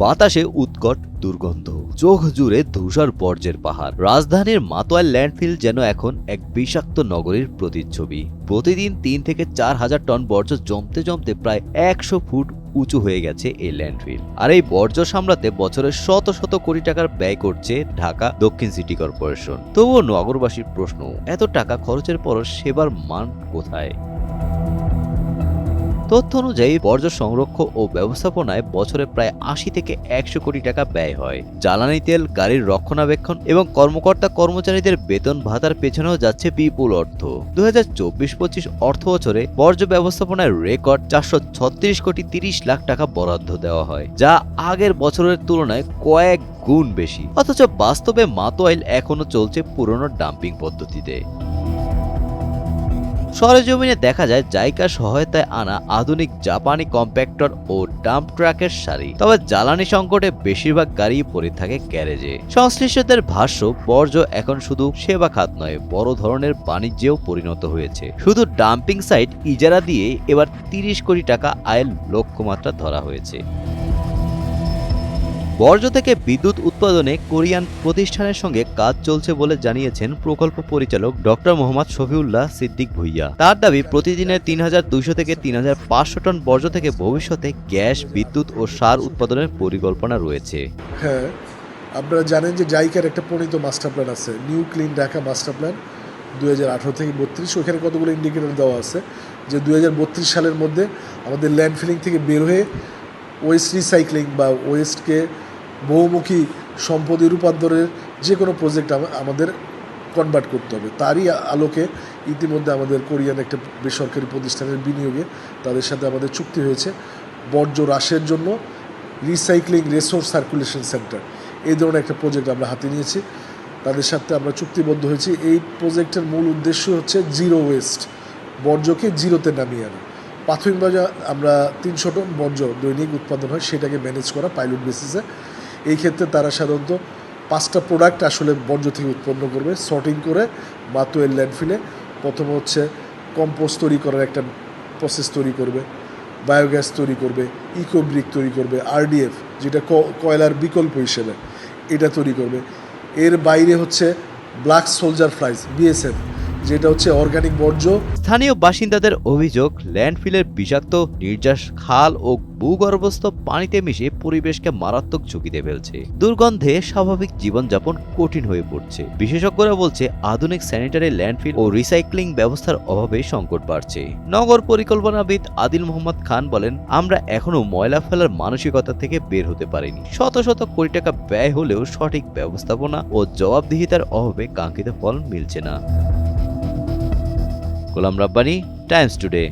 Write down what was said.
বাতাসে উৎকট দুর্গন্ধ, চোখ জুড়ে ধূসর বর্জ্যের পাহাড়। রাজধানীর মাতোয়াইল ল্যান্ডফিল যেন এখন এক বিষাক্ত নগরীর প্রতিচ্ছবি। প্রতিদিন ৩ থেকে ৪ হাজার টন বর্জ্য জমতে জমতে প্রায় ১০০ ফুট উঁচু হয়ে গেছে এই ল্যান্ডফিল। আর এই বর্জ্য সামলাতে বছরে শত শত কোটি টাকার ব্যয় করছে ঢাকা দক্ষিণ সিটি কর্পোরেশন। তবুও নগরবাসীর প্রশ্ন, এত টাকা খরচের পরও সেবার মান কোথায়? তথ্য অনুযায়ী বর্জ্য সংরক্ষণ ও ব্যবস্থাপনায় বছরে প্রায় ৮০ থেকে ১০০ কোটি টাকা ব্যয় হয়। জ্বালানি তেল, গাড়ির রক্ষণাবেক্ষণ এবং কর্মকর্তা কর্মচারীদের বেতন ভাতার পেছনেও যাচ্ছে বিপুল অর্থ। ২০২৪-২৫ অর্থ বছরে বর্জ্য ব্যবস্থাপনায় রেকর্ড ৪৩৬ কোটি ৩০ লাখ টাকা বরাদ্দ দেওয়া হয়, যা আগের বছরের তুলনায় কয়েক গুণ বেশি। অথচ বাস্তবে মাতোয়াইল এখনো চলছে পুরনো ডাম্পিং পদ্ধতিতে। সরেজমিনে দেখা যায় জাইকার সহায়তায় আনা আধুনিক জাপানি কম্প্যাক্টর ও ডাম্প ট্রাকের সারি। তবে জ্বালানি সংকটে বেশিরভাগ গাড়ি পড়ে থাকে গ্যারেজে। সংশ্লিষ্টদের ভাষ্য, বর্জ্য এখন শুধু সেবা খাত নয়, বড় ধরনের বাণিজ্যেও পরিণত হয়েছে। শুধু ডাম্পিং সাইট ইজারা দিয়ে এবার ৩০ কোটি টাকা আয়ের লক্ষ্যমাত্রা ধরা হয়েছে। বর্জ্য থেকে বিদ্যুৎ উৎপাদনে কোরিয়ান প্রতিষ্ঠানের সঙ্গে কাজ চলছে বলে জানিয়েছেন প্রকল্প পরিচালক ডক্টর মোহাম্মদ শফিউল্লাহ সিদ্দিক ভুইয়া। তার দাবি, প্রতিদিনের ৩২০০ থেকে ৩৫০০ টন বর্জ্য থেকে ভবিষ্যতে গ্যাস, বিদ্যুৎ ও সার উৎপাদনের পরিকল্পনা রয়েছে। হ্যাঁ, আপনারা জানেন যে জাইকার একটা প্রণীত মাস্টার প্ল্যান আছে, new clean Dhaka master plan ২০১৮ থেকে ৩২। ওখানে কতগুলো ইন্ডিকেটর দেওয়া আছে যে ২০৩২ সালের মধ্যে আমাদের ল্যান্ডফিলিং থেকে বের হয়ে ওয়েস্ট রিসাইক্লিং বা ওয়েস্টকে বহুমুখী সম্পদে রূপান্তরের যে কোনো প্রজেক্ট আমাদের কনভার্ট করতে হবে। তারই আলোকে ইতিমধ্যে আমাদের কোরিয়ান একটা বেসরকারি প্রতিষ্ঠানের বিনিয়োগে তাদের সাথে আমাদের চুক্তি হয়েছে বর্জ্য হ্রাসের জন্য রিসাইক্লিং রিসোর্স সার্কুলেশন সেন্টার, এই ধরনের একটা প্রজেক্ট আমরা হাতে নিয়েছি। তাদের সাথে আমরা চুক্তিবদ্ধ হয়েছি। এই প্রজেক্টের মূল উদ্দেশ্য হচ্ছে জিরো ওয়েস্ট, বর্জ্যকে জিরোতে নামিয়ে আনা। প্রাথমিকভাবে আমরা ৩০০ টন বর্জ্য দৈনিক উৎপাদন হয়, সেটাকে ম্যানেজ করা পাইলট বেসিসে। এই ক্ষেত্রে তারা সাধারণত ৫টা প্রোডাক্ট আসলে বর্জ্য থেকে উৎপন্ন করবে, সর্টিং করে মাতোয়াইল ল্যান্ডফিলে। প্রথমে হচ্ছে কম্পোস্ট তৈরি করার একটা প্রসেস তৈরি করবে, বায়োগ্যাস তৈরি করবে, ইকোব্রিক তৈরি করবে, আরডিএফ যেটা কয়লার বিকল্প হিসেবে এটা তৈরি করবে। এর বাইরে হচ্ছে ব্ল্যাক সোলজার ফ্লাইজ, বিএসএফ, যেটা হচ্ছে অর্গানিক বর্জ্য। স্থানীয় বাসিন্দাদের অভিযোগ, ল্যান্ডফিলের বিষাক্ত নির্যাস খাল ও ভূগর্ভস্থ পানিতে মিশে পরিবেশকে মারাত্মক ঝুঁকিতে ফেলছে। দুর্গন্ধে স্বাভাবিক জীবনযাপন কঠিন হয়ে পড়ছে। বিশেষজ্ঞরা বলছে, আধুনিক স্যানিটারি ল্যান্ডফিল ও রিসাইক্লিং ব্যবস্থার অভাবে সংকট বাড়ছে। নগর পরিকল্পনাবিদ আদিল মোহাম্মদ খান বলেন, আমরা এখনো ময়লা ফেলার মানসিকতা থেকে বের হতে পারিনি। শত শত কোটি টাকা ব্যয় হলেও সঠিক ব্যবস্থাপনা ও জবাবদিহিতার অভাবে কাঙ্ক্ষিত ফল মিলছে না। Golam Rabbani, Times today.